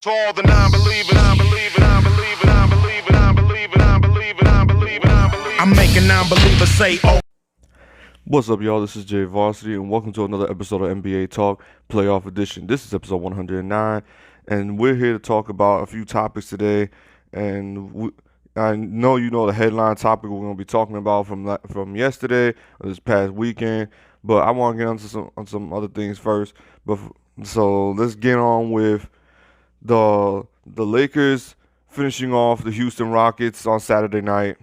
To all the non-believers, non-believers, non-believers, non-believers, non-believers, non-believers, non-believers, non-believers. I'm making non-believers say, oh. What's up, y'all? This is Jay Varsity, and welcome to another episode of NBA Talk Playoff Edition. This is episode 109, and we're here to talk about a few topics today. And I know you know the headline topic we're going to be talking about from yesterday or this past weekend, but I want to get on some other things first. So let's get on with the Lakers finishing off the Houston Rockets on Saturday night.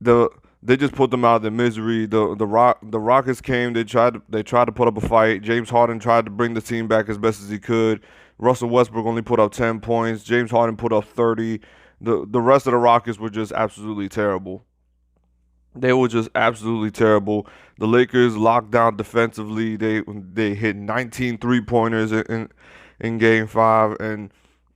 They just put them out of their misery. The Rockets came. They tried to put up a fight. James Harden tried to bring the team back as best as he could. Russell Westbrook only put up 10 points. James Harden put up 30. The rest of the Rockets were just absolutely terrible. They were just absolutely terrible. The Lakers locked down defensively. They hit 19 3-pointers in Game 5, and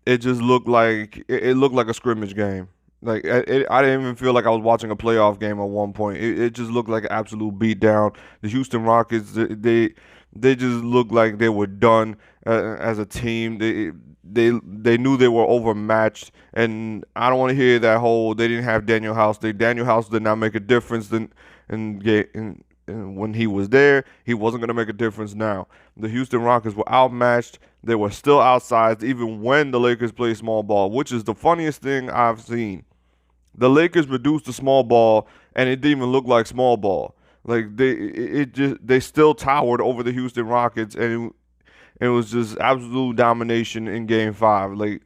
it just looked like a scrimmage game. Like I didn't even feel like I was watching a playoff game at one point. It just looked like an absolute beatdown. The Houston Rockets, they just looked like they were done as a team. They knew they were overmatched, and I don't want to hear that whole they didn't have Daniel House. Daniel House did not make a difference when he was there. He wasn't going to make a difference now. The Houston Rockets were outmatched. They were still outsized even when the Lakers played small ball, which is the funniest thing I've seen. The Lakers reduced the small ball, and it didn't even look like small ball. Like they still towered over the Houston Rockets, and it was just absolute domination in Game 5. Like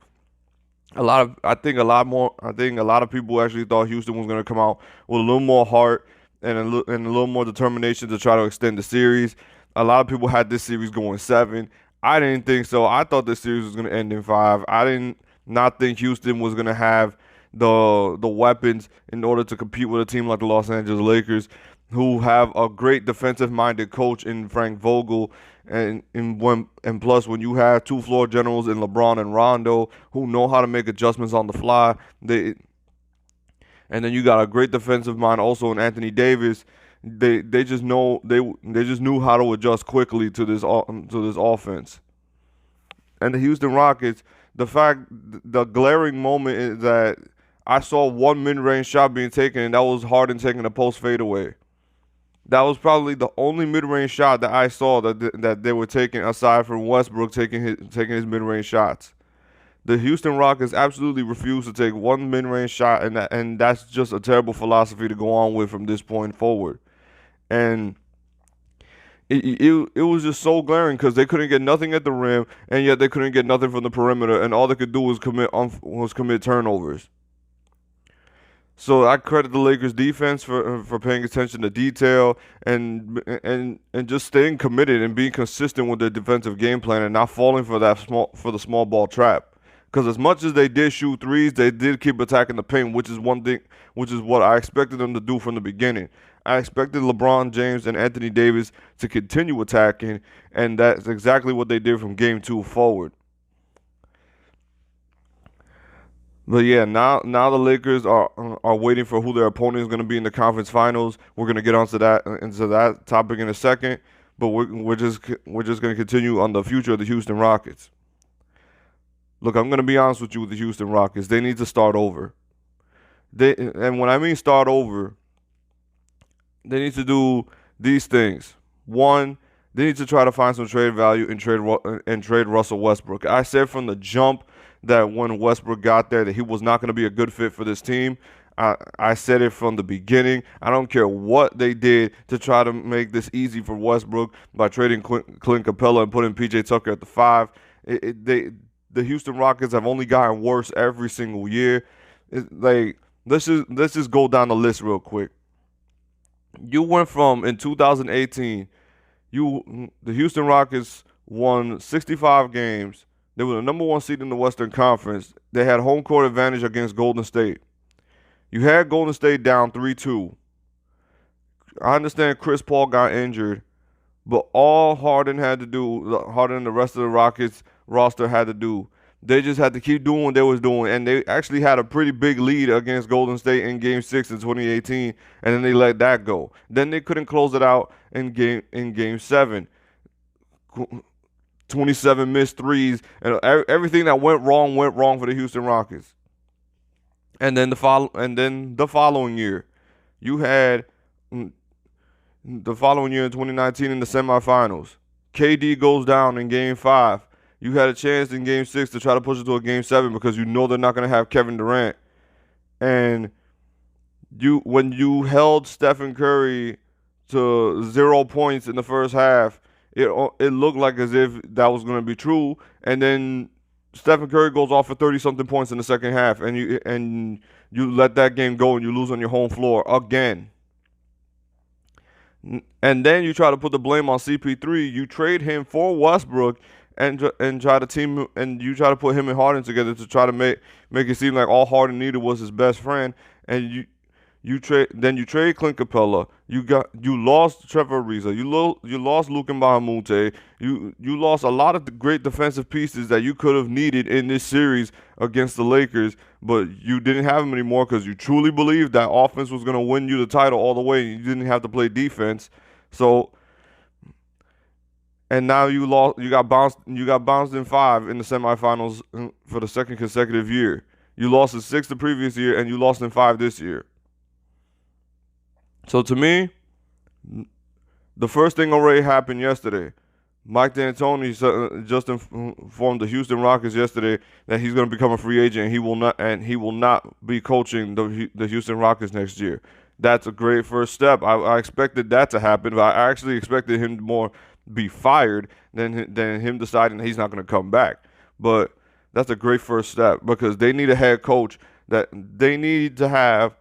I think a lot of people actually thought Houston was going to come out with a little more heart and a little more determination to try to extend the series. A lot of people had this series going 7. I didn't think so. I thought this series was going to end in 5. I did not think Houston was going to have the weapons in order to compete with a team like the Los Angeles Lakers, who have a great defensive-minded coach in Frank Vogel, and plus when you have two floor generals in LeBron and Rondo who know how to make adjustments on the fly, and then you got a great defensive mind also in Anthony Davis. They just knew how to adjust quickly to this offense. And the Houston Rockets, the glaring moment is that I saw one mid-range shot being taken, and that was Harden taking a post fadeaway. That was probably the only mid-range shot that I saw that they were taking, aside from Westbrook taking his mid-range shots. The Houston Rockets absolutely refused to take one mid-range shot, and that's just a terrible philosophy to go on with from this point forward. And it was just so glaring because they couldn't get nothing at the rim, and yet they couldn't get nothing from the perimeter, and all they could do was commit turnovers. So I credit the Lakers defense for paying attention to detail and just staying committed and being consistent with their defensive game plan and not falling for the small ball trap. Because as much as they did shoot threes, they did keep attacking the paint, which is what I expected them to do from the beginning. I expected LeBron James and Anthony Davis to continue attacking, and that's exactly what they did from Game 2 forward. But yeah, now the Lakers are waiting for who their opponent is going to be in the conference finals. We're going to get into that topic in a second, but we're just going to continue on the future of the Houston Rockets. Look, I'm going to be honest with you with the Houston Rockets. They need to start over. And when I mean start over, they need to do these things. One, they need to try to find some trade value and trade Russell Westbrook. I said from the jump that when Westbrook got there that he was not going to be a good fit for this team. I said it from the beginning. I don't care what they did to try to make this easy for Westbrook by trading Clint Capella and putting PJ Tucker at the 5. The Houston Rockets have only gotten worse every single year. Let's just go down the list real quick. You went from, in 2018, the Houston Rockets won 65 games. They were the number 1 seed in the Western Conference. They had home court advantage against Golden State. You had Golden State down 3-2. I understand Chris Paul got injured, but all Harden and the rest of the Rockets roster had to do, they just had to keep doing what they was doing, and they actually had a pretty big lead against Golden State in Game 6 in 2018, and then they let that go. Then they couldn't close it out in Game 7. 27 missed threes, and everything that went wrong for the Houston Rockets. And then the following year, you had the following year in 2019 in the semifinals. KD goes down in Game 5. You had a chance in Game 6 to try to push it to a Game 7 because you know they're not going to have Kevin Durant. And when you held Stephen Curry to 0 points in the first half, it looked like as if that was going to be true. And then Stephen Curry goes off for 30-something points in the second half, and you let that game go and you lose on your home floor again. And then you try to put the blame on CP3. You trade him for Westbrook and try to put him and Harden together to try to make it seem like all Harden needed was his best friend. And you trade Clint Capella. You lost Trevor Ariza. You lost Luka Bahamute. You lost a lot of the great defensive pieces that you could have needed in this series against the Lakers, but you didn't have them anymore because you truly believed that offense was going to win you the title all the way. You didn't have to play defense. So, and now you got bounced in 5 in the semifinals for the second consecutive year. You lost in 6 the previous year, and you lost in 5 this year. So to me, the first thing already happened yesterday. Mike D'Antoni just informed the Houston Rockets yesterday that he's going to become a free agent, and he will not be coaching the Houston Rockets next year. That's a great first step. I expected that to happen, but I actually expected him to more be fired than him deciding that he's not going to come back. But that's a great first step because they need a head coach. That they need to have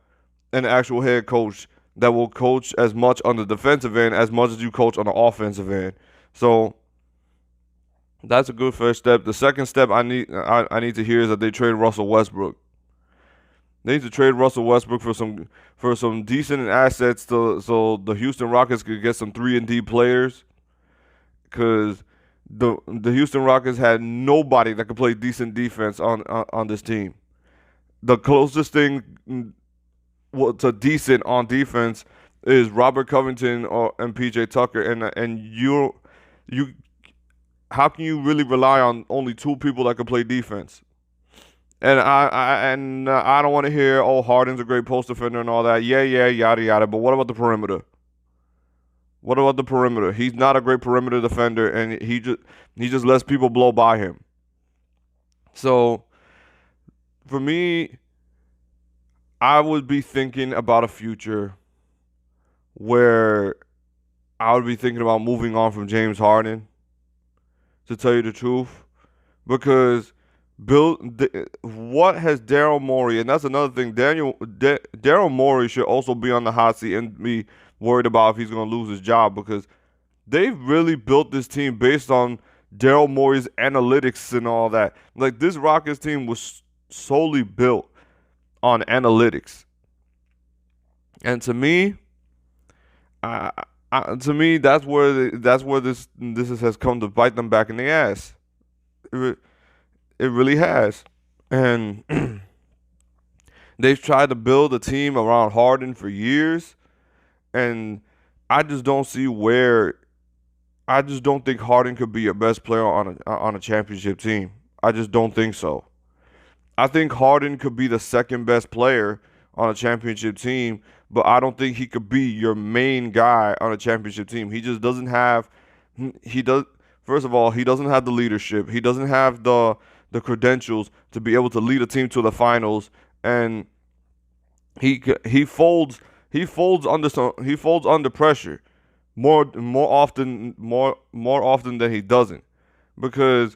an actual head coach that will coach as much on the defensive end as much as you coach on the offensive end. So that's a good first step. The second step I need to hear is that they trade Russell Westbrook. They need to trade Russell Westbrook for some decent assets so the Houston Rockets could get some 3-and-D players. Because the Houston Rockets had nobody that could play decent defense on this team. The closest thing to decent on defense is Robert Covington and PJ Tucker, and you how can you really rely on only 2 people that can play defense? And I don't want to hear, oh, Harden's a great post defender and all that. Yeah, yada yada. But what about the perimeter? What about the perimeter? He's not a great perimeter defender, and he just lets people blow by him. So for me, I would be thinking about a future where I would be thinking about moving on from James Harden, to tell you the truth, because what has Daryl Morey, and that's another thing, Daryl Morey should also be on the hot seat and be worried about if he's going to lose his job, because they've really built this team based on Daryl Morey's analytics and all that. Like, this Rockets team was solely built on analytics. And to me, that's where this has come to bite them back in the ass. It really has. And they've tried to build a team around Harden for years, and I just don't see where. I just don't think Harden could be a best player on a championship team. I just don't think so. I think Harden could be the second best player on a championship team, but I don't think he could be your main guy on a championship team. He just doesn't have. First of all, he doesn't have the leadership. He doesn't have the credentials to be able to lead a team to the finals, and he folds under pressure more often than he doesn't, because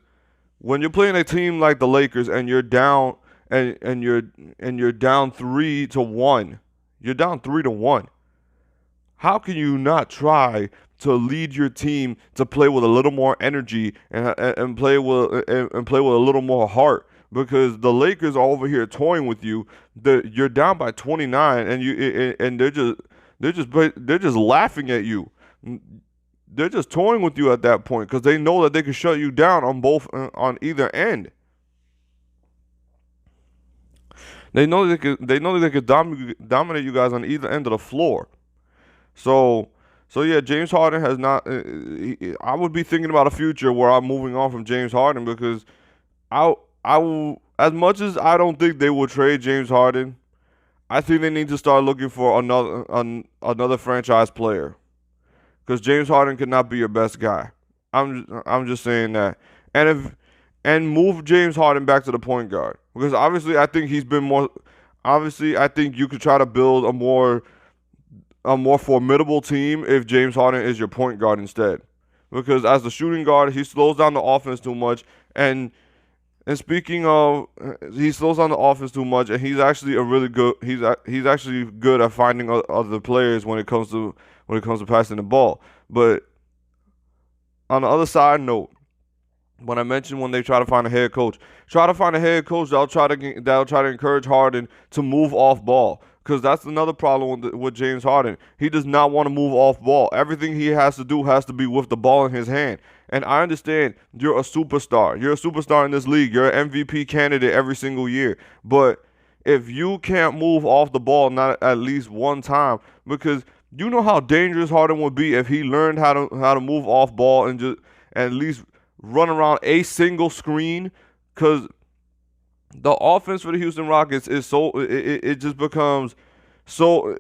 when you're playing a team like the Lakers and you're down and you're down 3-1, you're down 3-1. How can you not try to lead your team to play with a little more energy and play with a little more heart? Because the Lakers are over here toying with you. You're down by 29, and they're just laughing at you. They're just toying with you at that point because they know that they can shut you down on either end. They know they could dominate you guys on either end of the floor. So So yeah, James Harden has not. I would be thinking about a future where I'm moving on from James Harden because I will. As much as I don't think they will trade James Harden, I think they need to start looking for another franchise player because James Harden cannot be your best guy. I'm just saying that, and move James Harden back to the point guard because obviously I think he's been more. Obviously, I think you could try to build a more formidable team if James Harden is your point guard instead. Because as the shooting guard, he slows down the offense too much. And speaking of, he slows down the offense too much, and he's actually a really good. He's actually good at finding other players when it comes to passing the ball. But on the other side note, when I mentioned when they try to find a head coach, that'll try to encourage Harden to move off ball. Because that's another problem with James Harden. He does not want to move off ball. Everything he has to do has to be with the ball in his hand. And I understand you're a superstar. You're a superstar in this league. You're an MVP candidate every single year. But if you can't move off the ball not at least one time, because you know how dangerous Harden would be if he learned how to move off ball and just at least run around a single screen, because the offense for the Houston Rockets is it just becomes so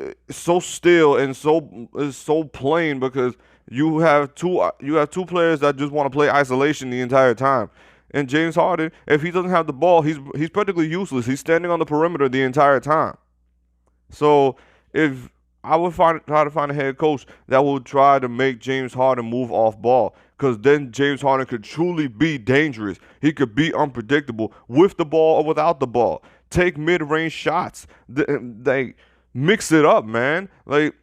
still and so plain because you have two players that just want to play isolation the entire time. And James Harden, if he doesn't have the ball, he's practically useless. He's standing on the perimeter the entire time. So if I would try to find a head coach that will try to make James Harden move off ball, because then James Harden could truly be dangerous. He could be unpredictable with the ball or without the ball. Take mid-range shots. They mix it up, man. Like,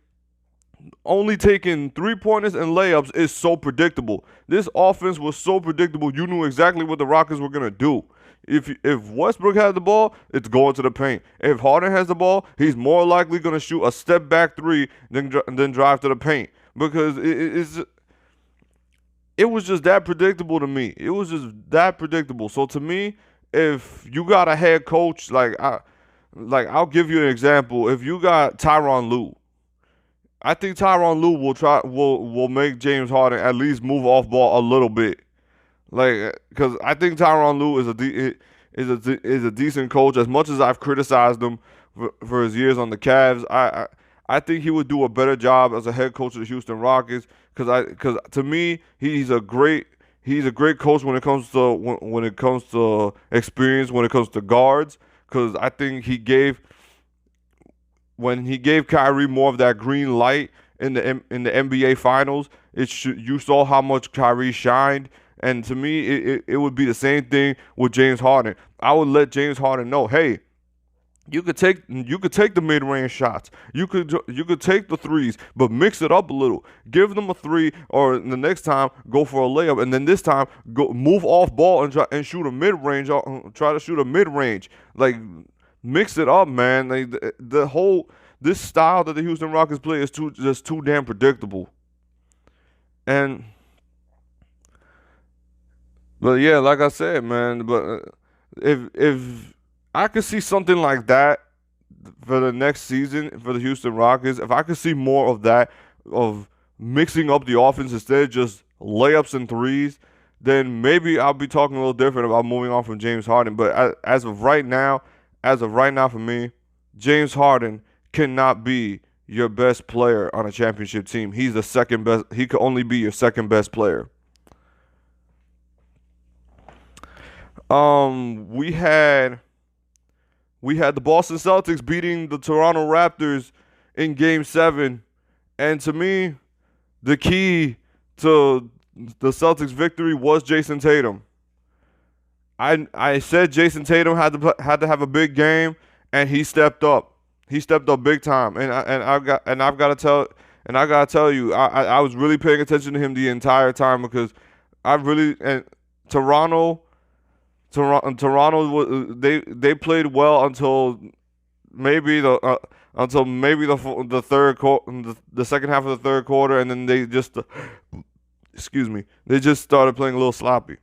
only taking three-pointers and layups is so predictable. This offense was so predictable. You knew exactly what the Rockets were gonna do. If Westbrook has the ball, it's going to the paint. If Harden has the ball, he's more likely going to shoot a step back three than drive to the paint because it was just that predictable to me. It was just that predictable. So to me, if you got a head coach I'll give you an example. If you got Tyronn Lue, I think Tyronn Lue will make James Harden at least move off ball a little bit. Like, because I think Tyronn Lue is a decent coach. As much as I've criticized him for his years on the Cavs, I think he would do a better job as a head coach of the Houston Rockets. Because to me, he's a great coach when it comes to experience, when it comes to guards. Because I think when he gave Kyrie more of that green light in the NBA Finals, you saw how much Kyrie shined. And to me, it would be the same thing with James Harden. I would let James Harden know, hey, you could take the mid-range shots. You could take the threes, but mix it up a little. Give them a three, or the next time go for a layup, and then this time go move off ball and shoot a mid-range. Try to shoot a mid-range. Like, mix it up, man. Like, this style that the Houston Rockets play is just too damn predictable. But yeah, like I said, man. But if I could see something like that for the next season for the Houston Rockets, if I could see more of that, of mixing up the offense instead of just layups and threes, then maybe I'll be talking a little different about moving on from James Harden. But as of right now for me, James Harden cannot be your best player on a championship team. He's the second best. He could only be your second best player. We had the Boston Celtics beating the Toronto Raptors in Game 7, and to me, the key to the Celtics' victory was Jason Tatum. I said Jason Tatum had to have a big game, and he stepped up. He stepped up big time, and I've got to tell you, I was really paying attention to him the entire time because Toronto, they played well until maybe the second half of the third quarter, and then they just started playing a little sloppy.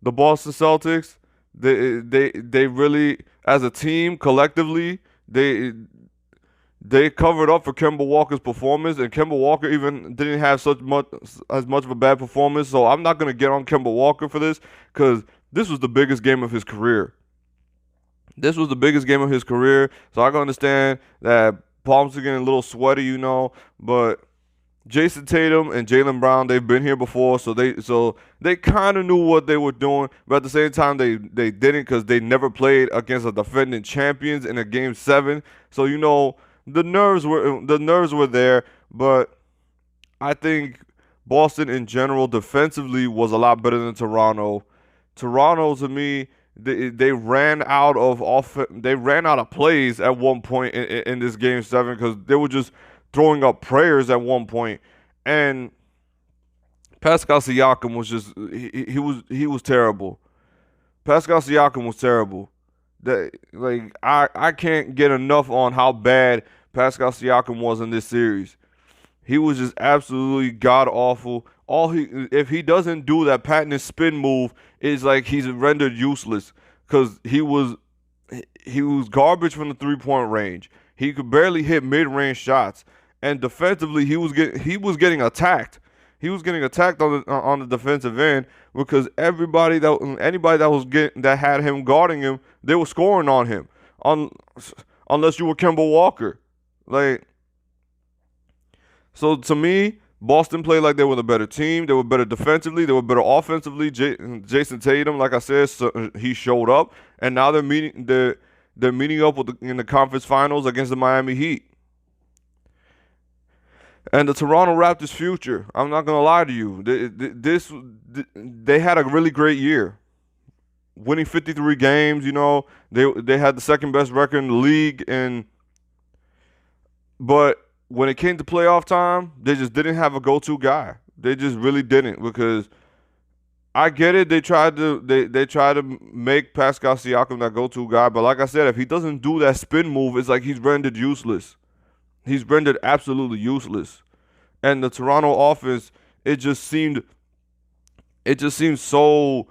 The Boston Celtics, they really, as a team collectively, they they covered up for Kemba Walker's performance, and Kemba Walker even didn't have as much of a bad performance. So I'm not gonna get on Kemba Walker for this because this was the biggest game of his career. This was the biggest game of his career. So I can understand that palms are getting a little sweaty, but Jason Tatum and Jaylen Brown, they've been here before, so they kind of knew what they were doing, but at the same time they didn't because they never played against a defending champions in a game 7. So the nerves were there, but I think Boston in general defensively was a lot better than Toronto. Toronto, to me, they ran out of plays at one point in this game 7 because they were just throwing up prayers at one point, and Pascal Siakam was just he was terrible. Pascal Siakam was terrible. I can't get enough on how bad Pascal Siakam was in this series. He was just absolutely god awful. If he doesn't do that patented spin move, it's like he's rendered useless because he was garbage from the 3-point range. He could barely hit mid-range shots, and defensively he was getting attacked. He was getting attacked on the defensive end because anybody that had him guarding him, they were scoring on him. Unless you were Kemba Walker, So to me, Boston played like they were the better team. They were better defensively. They were better offensively. Jason Tatum, like I said, he showed up, and now they're meeting up in the conference finals against the Miami Heat. And the Toronto Raptors' future, I'm not gonna lie to you, they had a really great year, winning 53 games. They had the second best record in the league, but when it came to playoff time, they just didn't have a go-to guy. They just really didn't, because I get it. They tried to make Pascal Siakam that go-to guy, but like I said, if he doesn't do that spin move, it's like he's rendered useless. He's rendered absolutely useless. And the Toronto offense, it just seemed so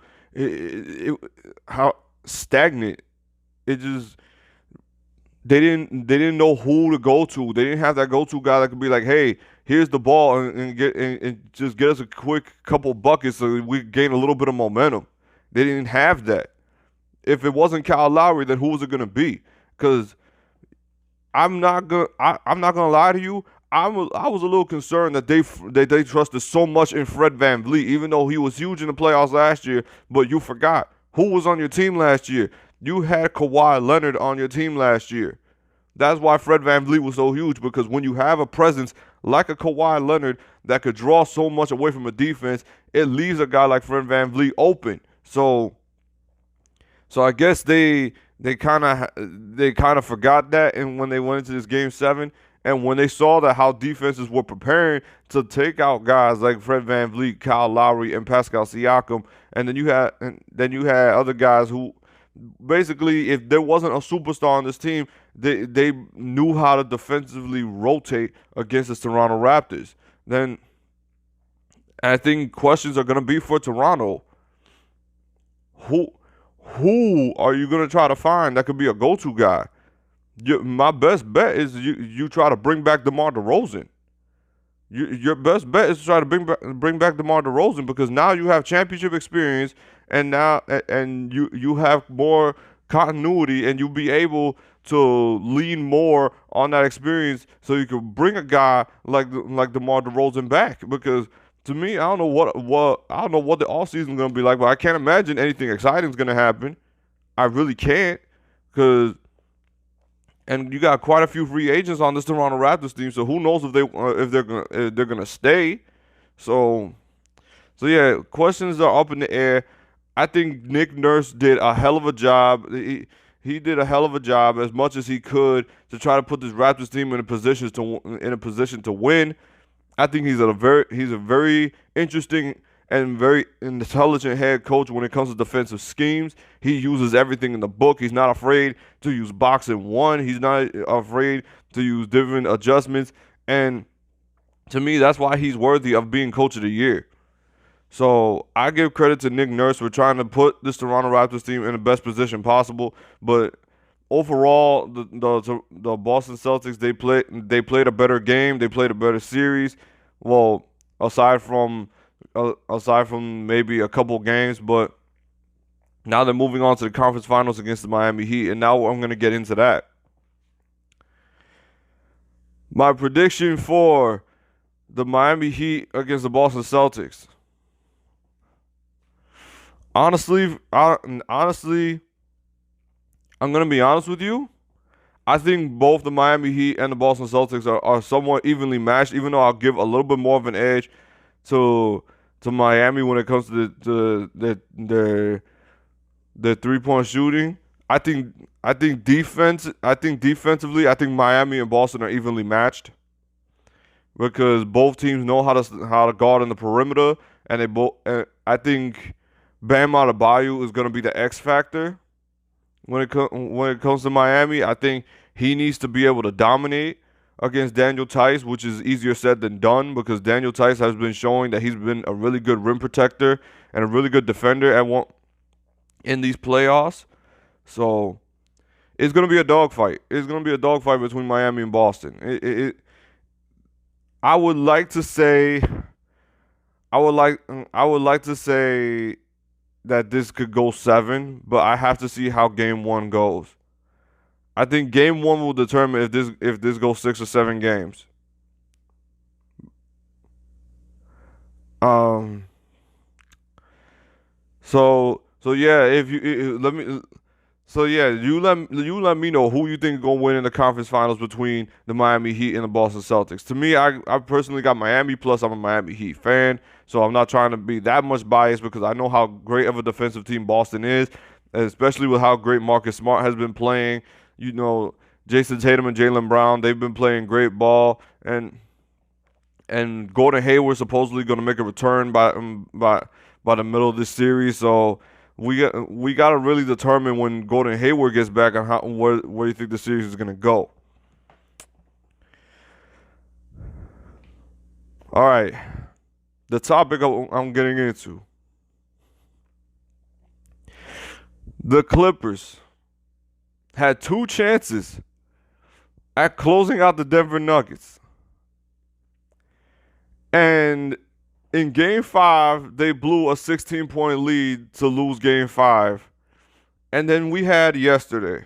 how stagnant. They didn't know who to go to. They didn't have that go-to guy that could be like, hey, here's the ball and just get us a quick couple buckets so we gain a little bit of momentum. They didn't have that. If it wasn't Kyle Lowry, then who was it gonna be? Because I'm not gonna lie to you. I was a little concerned that they trusted so much in Fred VanVleet, even though he was huge in the playoffs last year. But you forgot who was on your team last year. You had Kawhi Leonard on your team last year. That's why Fred VanVleet was so huge, because when you have a presence like a Kawhi Leonard that could draw so much away from a defense, it leaves a guy like Fred VanVleet open. So I guess they kind of forgot that, and when they went into this game 7, and when they saw that how defenses were preparing to take out guys like Fred VanVleet, Kyle Lowry, and Pascal Siakam, and then you had other guys who basically, if there wasn't a superstar on this team, they knew how to defensively rotate against the Toronto Raptors. Then I think questions are going to be for Toronto. Who are you going to try to find that could be a go-to guy? My best bet is you try to bring back DeMar DeRozan. Your best bet is to try to bring back DeMar DeRozan, because now you have championship experience, and you have more continuity, and you'll be able to lean more on that experience, so you can bring a guy like DeMar DeRozan back. Because to me, I don't know what the offseason is going to be like, but I can't imagine anything exciting is going to happen. I really can't, and you got quite a few free agents on this Toronto Raptors team, so who knows if they're gonna stay. So yeah, questions are up in the air. I think Nick Nurse did a hell of a job. He did a hell of a job, as much as he could, to try to put this Raptors team in a position to win. I think he's a very interesting and very intelligent head coach when it comes to defensive schemes. He uses everything in the book. He's not afraid to use box and one. He's not afraid to use different adjustments. And to me, that's why he's worthy of being coach of the year. So I give credit to Nick Nurse for trying to put this Toronto Raptors team in the best position possible. But overall, the Boston Celtics, they played a better game. They played a better series. Well, aside from maybe a couple games, but now they're moving on to the conference finals against the Miami Heat, and now I'm going to get into that. My prediction for the Miami Heat against the Boston Celtics. Honestly, I'm going to be honest with you. I think both the Miami Heat and the Boston Celtics are somewhat evenly matched, even though I'll give a little bit more of an edge to Miami when it comes to the 3-point shooting. I think defensively, I think Miami and Boston are evenly matched because both teams know how to guard in the perimeter, and they both. I think Bam Adebayo is going to be the X factor when it comes to Miami. I think he needs to be able to dominate against Daniel Tice, which is easier said than done because Daniel Tice has been showing that he's been a really good rim protector and a really good defender in these playoffs. So it's going to be a dogfight. It's going to be a dogfight between Miami and Boston. I would like to say that this could go 7, but I have to see how game 1 goes. I think game 1 will determine if this goes 6 or 7 games. So yeah, you let me know who you think is gonna win in the conference finals between the Miami Heat and the Boston Celtics. To me, I personally got Miami, plus I'm a Miami Heat fan, so I'm not trying to be that much biased because I know how great of a defensive team Boston is, especially with how great Marcus Smart has been playing. You know, Jason Tatum and Jaylen Brown, they've been playing great ball, and Gordon Hayward supposedly going to make a return by the middle of this series. So we got to really determine when Gordon Hayward gets back on where you think the series is going to go. All right, the topic I'm getting into. The Clippers had 2 chances at closing out the Denver Nuggets. And in Game 5, they blew a 16-point lead to lose Game 5. And then we had yesterday.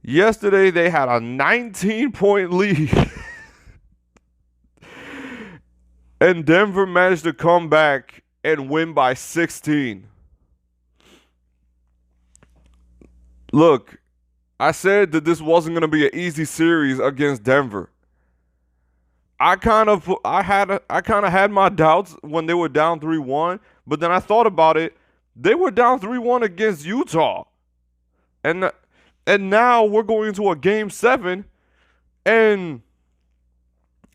Yesterday, they had a 19-point lead. And Denver managed to come back and win by 16. Look, I said that this wasn't going to be an easy series against Denver. I kind of had my doubts when they were down 3-1, but then I thought about it. They were down 3-1 against Utah. And now we're going into a Game 7, and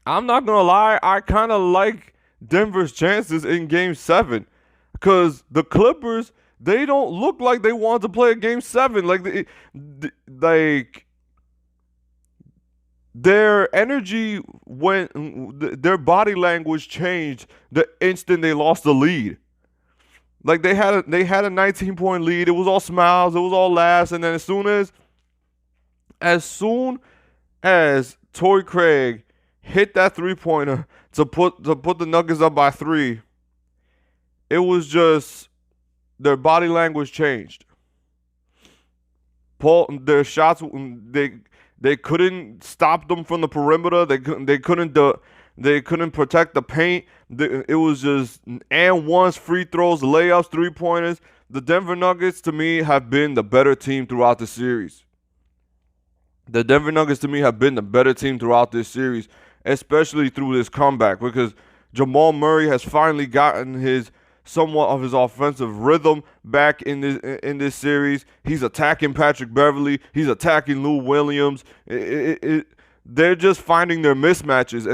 I'm not going to lie, I kind of like Denver's chances in Game 7 because the Clippers, they don't look like they want to play a Game 7. Like their energy their body language changed the instant they lost the lead. Like they had a 19-point lead. It was all smiles. It was all laughs. And then as soon as Torrey Craig hit that 3-pointer to put the Nuggets up by 3, it was just their body language changed. Their shots, they couldn't stop them from the perimeter. They couldn't protect the paint. It was just and ones, free throws, layups, 3-pointers. The Denver Nuggets to me have been the better team throughout the series. Especially through this comeback because Jamal Murray has finally gotten somewhat of his offensive rhythm back in this series. He's attacking Patrick Beverley. He's attacking Lou Williams. They're just finding their mismatches,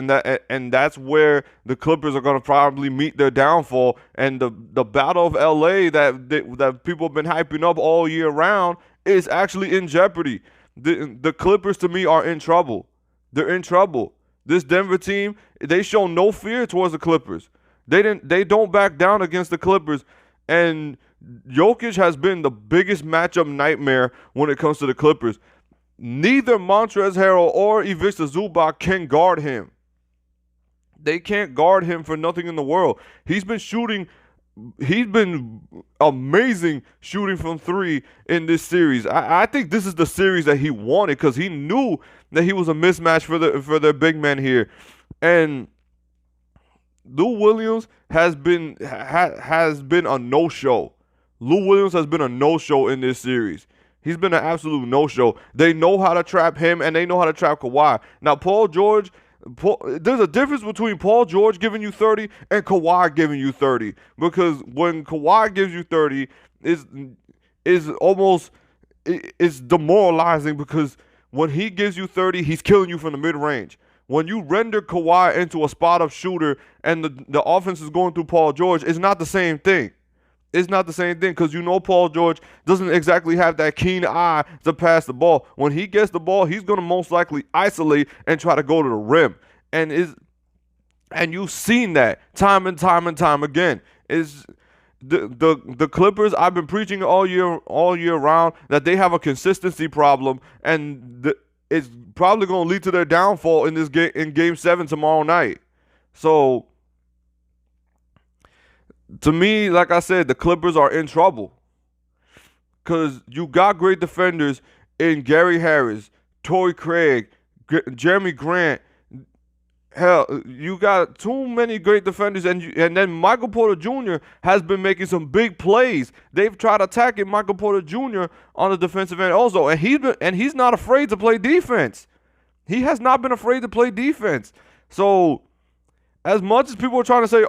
and that's where the Clippers are going to probably meet their downfall. And the battle of LA that people have been hyping up all year round is actually in jeopardy. The Clippers to me are in trouble. They're in trouble. This Denver team, they show no fear towards the Clippers. They don't back down against the Clippers, and Jokic has been the biggest matchup nightmare when it comes to the Clippers. Neither Montrezl Harrell or Ivica Zubac can guard him. They can't guard him for nothing in the world. He's been amazing shooting from three in this series. I think this is the series that he wanted because he knew that he was a mismatch for their big man here. And Lou Williams has been a no-show. Lou Williams has been a no-show in this series. He's been an absolute no-show. They know how to trap him, and they know how to trap Kawhi. Now, Paul George, there's a difference between Paul George giving you 30 and Kawhi giving you 30. Because when Kawhi gives you 30, it's demoralizing because when he gives you 30, he's killing you from the mid-range. When you render Kawhi into a spot-up shooter and the offense is going through Paul George, it's not the same thing. It's not the same thing because Paul George doesn't exactly have that keen eye to pass the ball. When he gets the ball, he's going to most likely isolate and try to go to the rim. And you've seen that time and time and time again. The Clippers, I've been preaching all year round that they have a consistency problem, and it's probably going to lead to their downfall in this game in Game 7 tomorrow night. So to me, like I said, the Clippers are in trouble because you got great defenders in Gary Harris, Torrey Craig, Jeremy Grant. Hell, you got too many great defenders, and then Michael Porter Jr. has been making some big plays. They've tried attacking Michael Porter Jr. on the defensive end also, and he's not afraid to play defense. He has not been afraid to play defense. So as much as people are trying to say,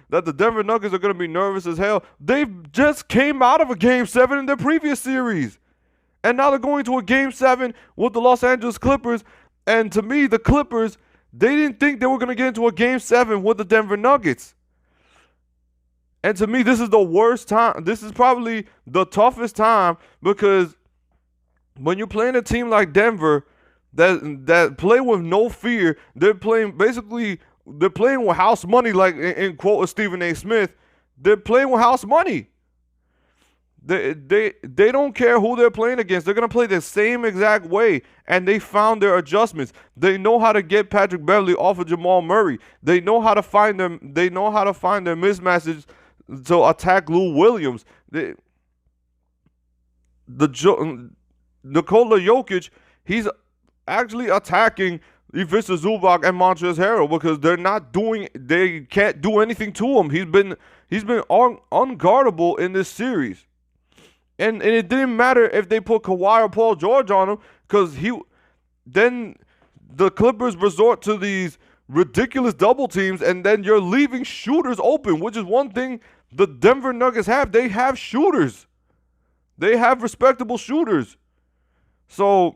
that the Denver Nuggets are going to be nervous as hell, they just came out of a Game 7 in their previous series. And now they're going to a Game 7 with the Los Angeles Clippers. And to me, the Clippers, they didn't think they were going to get into a Game 7 with the Denver Nuggets. And to me, this is the worst time. This is probably the toughest time because when you're playing a team like Denver that play with no fear, they're playing with house money, like in quote of Stephen A. Smith. They're playing with house money. They don't care who they're playing against. They're gonna play the same exact way, and they found their adjustments. They know how to get Patrick Beverley off of Jamal Murray. They know how to find them. They know how to find their mismatches to attack Lou Williams. Nikola Jokic, he's actually attacking Ivica Zubac and Montrezl Harrell because they can't do anything to him. He's been unguardable in this series. And it didn't matter if they put Kawhi or Paul George on him because then the Clippers resort to these ridiculous double teams, and then you're leaving shooters open, which is one thing the Denver Nuggets have. They have shooters. They have respectable shooters. So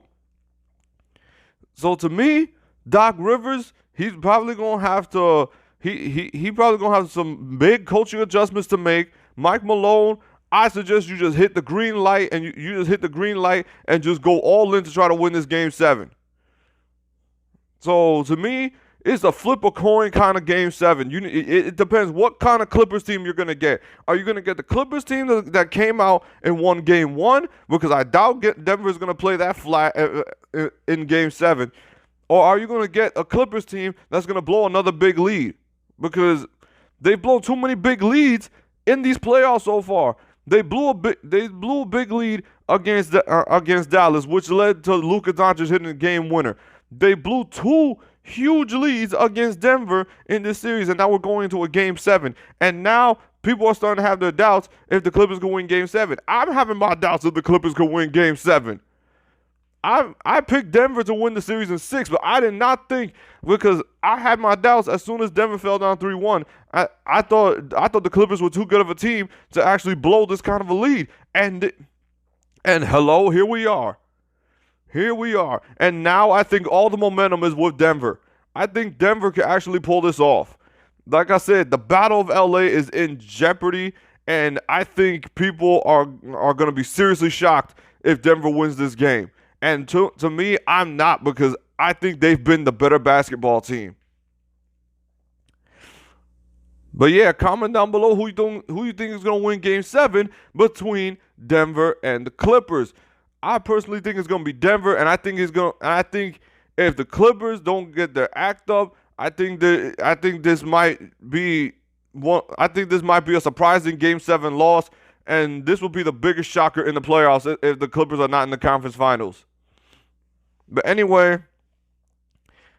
to me, Doc Rivers, he's probably gonna have to he probably gonna have some big coaching adjustments to make. Mike Malone, I suggest you just hit the green light and you just hit the green light and just go all in to try to win this Game 7. So to me, it's a flip a coin kind of Game 7. It depends what kind of Clippers team you're going to get. Are you going to get the Clippers team that came out and won Game 1? Because I doubt Denver is going to play that flat in Game 7. Or are you going to get a Clippers team that's going to blow another big lead? Because they've blown too many big leads in these playoffs so far. They blew a big lead against Dallas, which led to Luka Doncic hitting the game winner. They blew 2 huge leads against Denver in this series, and now we're going into a Game 7. And now people are starting to have their doubts if the Clippers can win Game 7. I'm having my doubts if the Clippers can win Game 7. I picked Denver to win the series in 6, but I did not think, because I had my doubts as soon as Denver fell down 3-1. I thought the Clippers were too good of a team to actually blow this kind of a lead. And hello, here we are. Here we are. And now I think all the momentum is with Denver. I think Denver can actually pull this off. Like I said, the Battle of LA is in jeopardy, and I think people are going to be seriously shocked if Denver wins this game. And to me, I'm not, because I think they've been the better basketball team. But yeah, comment down below who you think is gonna win Game 7 between Denver and the Clippers. I personally think it's gonna be Denver, and I think if the Clippers don't get their act up, I think this might be a surprising Game 7 loss, and this will be the biggest shocker in the playoffs if the Clippers are not in the conference finals. But anyway,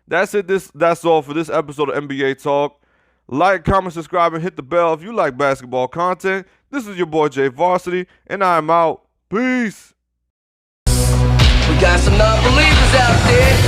that's it. That's all for this episode of NBA Talk. Like, comment, subscribe, and hit the bell if you like basketball content. This is your boy Jay Varsity, and I'm out. Peace. We got some non-believers out there.